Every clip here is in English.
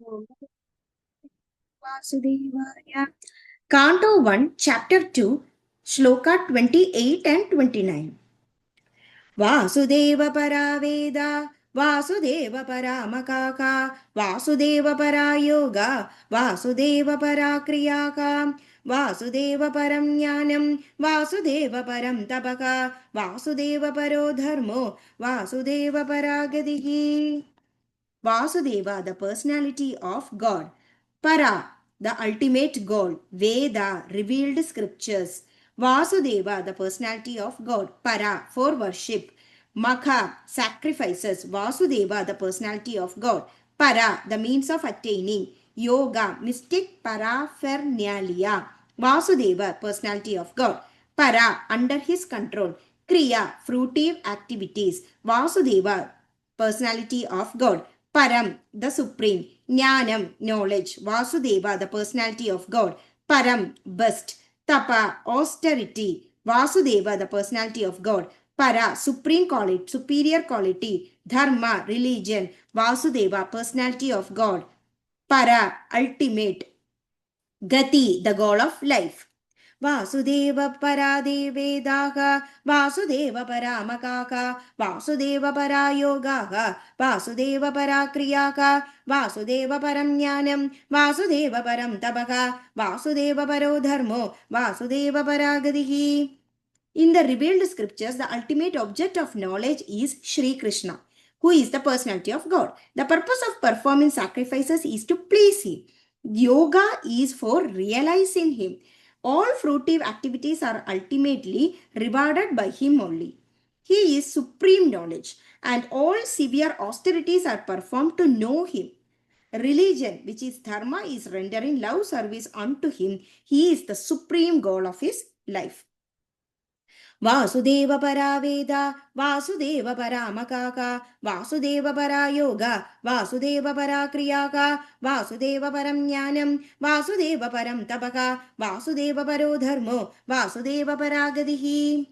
Om Vasudevaya. Canto 1, Chapter 2, Shloka 28 and 29. Vasudeva Paraveda, Vasudeva Paramakaka, Vasudeva Parayoga, Vasudeva Parakriyaka, Vasudeva Param Jnanam, Vasudeva Param Tapaka, Vasudeva Paro Dharmo, Vasudeva Paragadihi. Vasudeva, the personality of God. Para, the ultimate goal. Veda, revealed scriptures. Vasudeva, the personality of God. Para, for worship. Makha, sacrifices. Vasudeva, the personality of God. Para, the means of attaining. Yoga, mystic paraphernalia. Vasudeva, personality of God. Para, under his control. Kriya, fruitive activities. Vasudeva, personality of God. Param, the supreme. Jnanam, knowledge. Vasudeva, the personality of God. Param, best. Tapa, austerity. Vasudeva, the personality of God. Para, supreme quality, superior quality. Dharma, religion. Vasudeva, personality of God. Para, ultimate. Gati, the goal of life. Vasudeva Paradevedaha, Vasudeva Paramakaka, Vasudeva Parayogaha, Vasudeva Parakriyaka, Vasudeva Paramnyanam, Vasudeva Param Tabaka, Vasudeva Paro Dharmo, Vasudeva Paragadihi. In the revealed scriptures, the ultimate object of knowledge is Sri Krishna, who is the personality of God. The purpose of performing sacrifices is to please Him. Yoga is for realizing Him. All fruitive activities are ultimately rewarded by Him only. He is supreme knowledge, and all severe austerities are performed to know Him. Religion, which is dharma, is rendering love service unto Him. He is the supreme goal of His life. Vasudeva Paraveda, Vasudeva Paramakaka, Vasudeva Parayoga, Vasudeva Parakriyaka, Vasudeva Paramnyanam, Vasudeva Param Tapaka, Vasudeva Paro Dharmo, Vasudeva Paragadihi.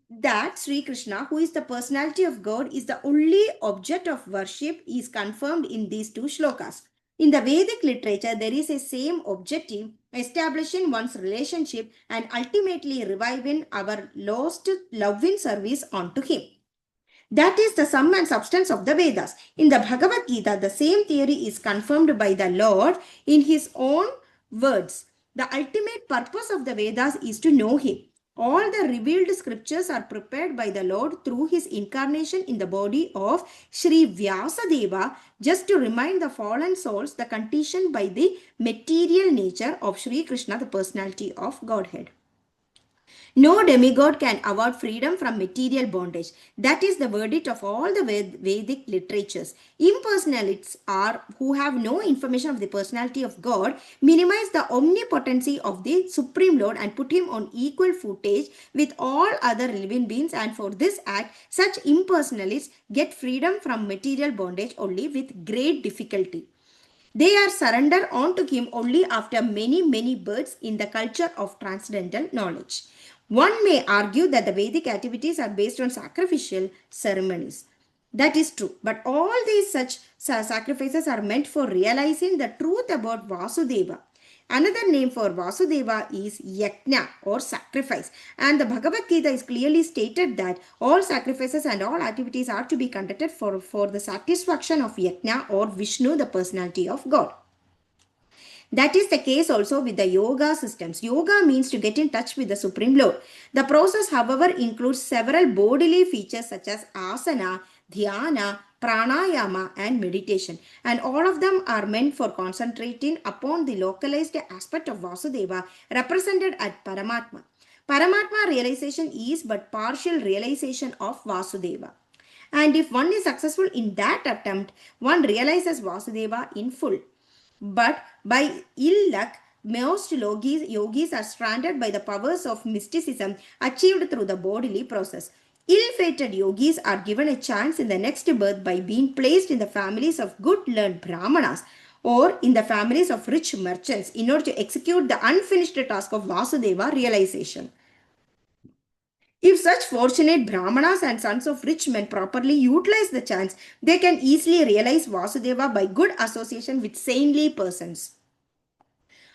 That Sri Krishna, who is the personality of God, is the only object of worship is confirmed in these two shlokas. In the Vedic literature, there is a same objective, establishing one's relationship and ultimately reviving our lost loving service unto Him. That is the sum and substance of the Vedas. In the Bhagavad Gita, the same theory is confirmed by the Lord in His own words. The ultimate purpose of the Vedas is to know Him. All the revealed scriptures are prepared by the Lord through His incarnation in the body of Sri Vyasadeva, just to remind the fallen souls the condition by the material nature of Sri Krishna, the personality of Godhead. No demigod can award freedom from material bondage. That is the verdict of all the Vedic literatures. Impersonalists are who have no information of the personality of God minimize the omnipotency of the Supreme Lord and put Him on equal footage with all other living beings, and for this act, such impersonalists get freedom from material bondage only with great difficulty. They are surrendered unto Him only after many births in the culture of transcendental knowledge. One may argue that the Vedic activities are based on sacrificial ceremonies. That is true, but all these such sacrifices are meant for realizing the truth about Vasudeva. Another name for Vasudeva is Yajna or sacrifice, and the Bhagavad Gita is clearly stated that all sacrifices and all activities are to be conducted for the satisfaction of Yajna or Vishnu, the personality of God. That is the case also with the yoga systems. Yoga means to get in touch with the Supreme Lord. The process, however, includes several bodily features such as asana, dhyana, pranayama, and meditation. And all of them are meant for concentrating upon the localized aspect of Vasudeva represented at Paramatma. Paramatma realization is but partial realization of Vasudeva. And if one is successful in that attempt, one realizes Vasudeva in full. But by ill luck, most yogis are stranded by the powers of mysticism achieved through the bodily process. Ill-fated yogis are given a chance in the next birth by being placed in the families of good learned brahmanas or in the families of rich merchants in order to execute the unfinished task of Vasudeva realization. If such fortunate brahmanas and sons of rich men properly utilize the chance, they can easily realize Vasudeva by good association with saintly persons.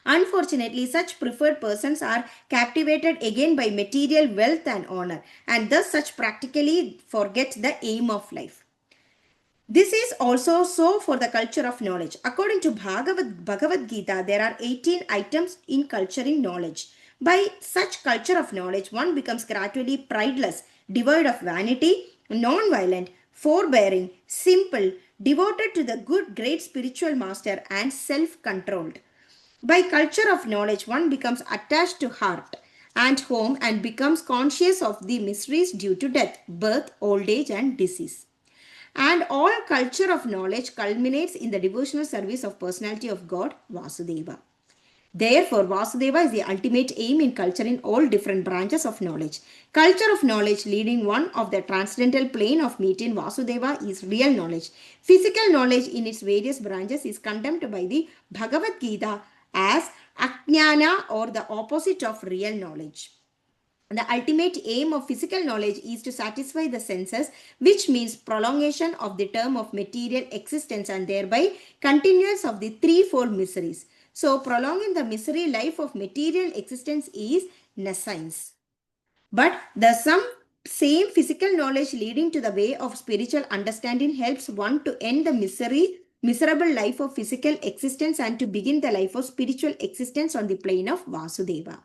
Unfortunately, such preferred persons are captivated again by material wealth and honor, and thus such practically forget the aim of life. This is also so for the culture of knowledge. According to Bhagavad Gita, there are 18 items in culturing knowledge. By such culture of knowledge, one becomes gradually prideless, devoid of vanity, non-violent, forbearing, simple, devoted to the good, great spiritual master, and self-controlled. By culture of knowledge, one becomes attached to heart and home and becomes conscious of the miseries due to death, birth, old age, and disease. And all culture of knowledge culminates in the devotional service of personality of God, Vasudeva. Therefore, Vasudeva is the ultimate aim in culture in all different branches of knowledge. Culture of knowledge leading one of the transcendental plane of meeting Vasudeva is real knowledge. Physical knowledge in its various branches is condemned by the Bhagavad Gita as Ajnana or the opposite of real knowledge. The ultimate aim of physical knowledge is to satisfy the senses, which means prolongation of the term of material existence and thereby continuance of the threefold miseries. So, prolonging the misery life of material existence is nescience. But the same physical knowledge leading to the way of spiritual understanding helps one to end the miserable life of physical existence and to begin the life of spiritual existence on the plane of Vasudeva.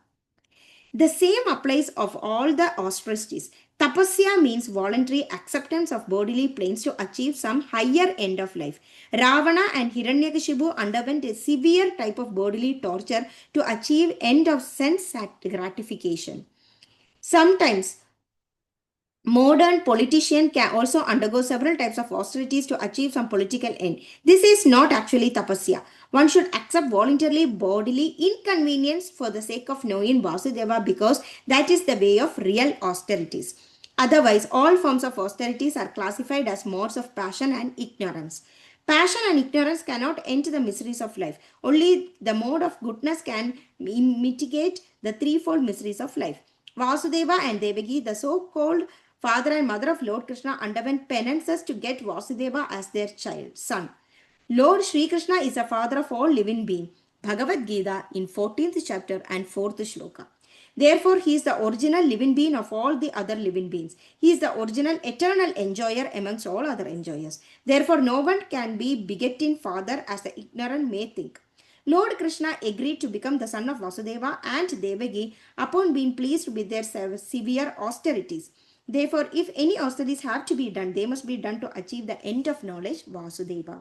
The same applies of all the austerities. Tapasya means voluntary acceptance of bodily planes to achieve some higher end of life. Ravana and Hiranyakashipu underwent a severe type of bodily torture to achieve end of sense gratification. Sometimes modern politicians can also undergo several types of austerities to achieve some political end. This is not actually tapasya. One should accept voluntarily bodily inconvenience for the sake of knowing Vasudeva because that is the way of real austerities. Otherwise, all forms of austerities are classified as modes of passion and ignorance. Passion and ignorance cannot end the miseries of life. Only the mode of goodness can mitigate the threefold miseries of life. Vasudeva and Devaki, the so-called father and mother of Lord Krishna, underwent penances to get Vasudeva as their son. Lord Sri Krishna is the father of all living beings. Bhagavad Gita in 14th chapter and 4th shloka. Therefore, he is the original living being of all the other living beings. He is the original eternal enjoyer amongst all other enjoyers. Therefore, no one can be begetting father as the ignorant may think. Lord Krishna agreed to become the son of Vasudeva and Devaki upon being pleased with their severe austerities. Therefore, if any austerities have to be done, they must be done to achieve the end of knowledge, Vasudeva.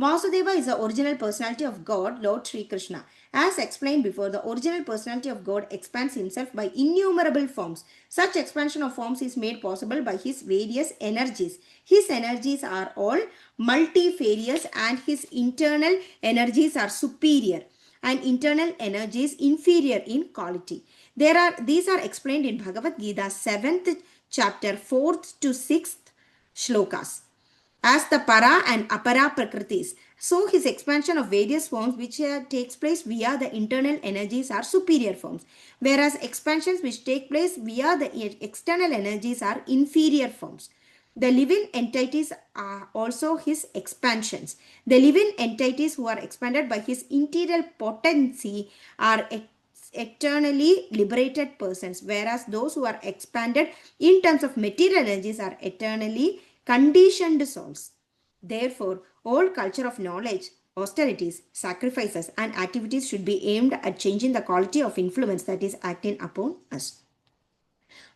Vasudeva is the original personality of God, Lord Sri Krishna. As explained before, the original personality of God expands himself by innumerable forms. Such expansion of forms is made possible by his various energies. His energies are all multifarious and his internal energies are superior and internal energies inferior in quality. These are explained in Bhagavad Gita 7th chapter 4th to 6th shlokas as the para and apara prakritis. So his expansion of various forms which takes place via the internal energies are superior forms, whereas expansions which take place via the external energies are inferior forms. The living entities are also his expansions. The living entities who are expanded by his interior potency are eternally liberated persons, whereas those who are expanded in terms of material energies are eternally conditioned souls. Therefore, all culture of knowledge, austerities, sacrifices, and activities should be aimed at changing the quality of influence that is acting upon us.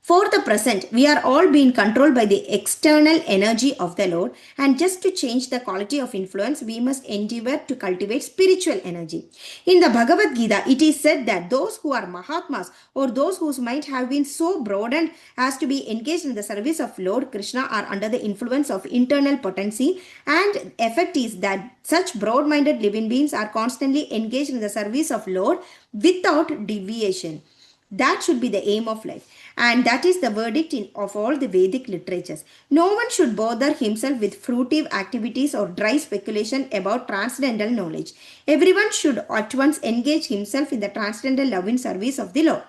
For the present, we are all being controlled by the external energy of the Lord, and just to change the quality of influence, we must endeavor to cultivate spiritual energy. In the Bhagavad Gita, it is said that those who are Mahatmas or those whose mind have been so broadened as to be engaged in the service of Lord Krishna are under the influence of internal potency, and effect is that such broad-minded living beings are constantly engaged in the service of Lord without deviation. That should be the aim of life. And that is the verdict of all the Vedic literatures. No one should bother himself with fruitive activities or dry speculation about transcendental knowledge. Everyone should at once engage himself in the transcendental loving service of the Lord.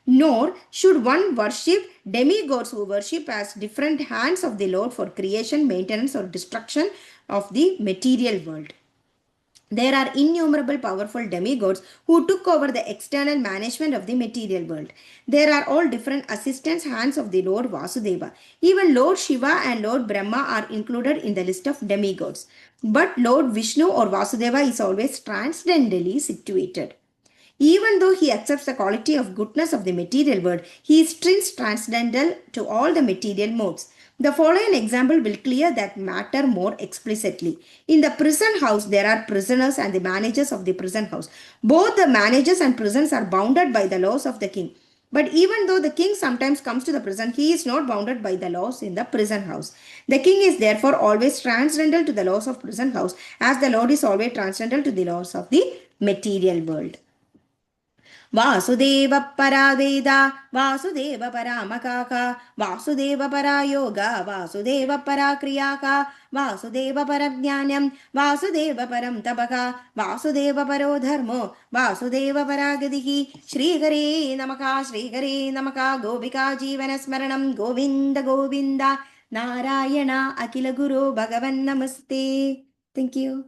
Nor should one worship demigods who worship as different hands of the Lord for creation, maintenance, or destruction of the material world. There are innumerable powerful demigods who took over the external management of the material world. There are all different assistants, hands of the Lord Vasudeva. Even Lord Shiva and Lord Brahma are included in the list of demigods. But Lord Vishnu or Vasudeva is always transcendently situated. Even though he accepts the quality of goodness of the material world, he is still transcendental to all the material modes. The following example will clear that matter more explicitly. In the prison house, there are prisoners and the managers of the prison house. Both the managers and prisons are bounded by the laws of the king. But even though the king sometimes comes to the prison, he is not bounded by the laws in the prison house. The king is therefore always transcendental to the laws of prison house, as the Lord is always transcendental to the laws of the material world. Vasudev परा वेद वासुदेव परा मकाका वासुदेव परा योग वासुदेव परा क्रियाका वासुदेव परं ज्ञानं वासुदेव परं तपका वासुदेव परो धर्मो वासुदेव परा गतिः श्रीहरे नमः गोपिका जीवनस्मरणं गोविन्द गोविन्द नारायण अखिल गुरो भगवन् नमस्ते. Thank you.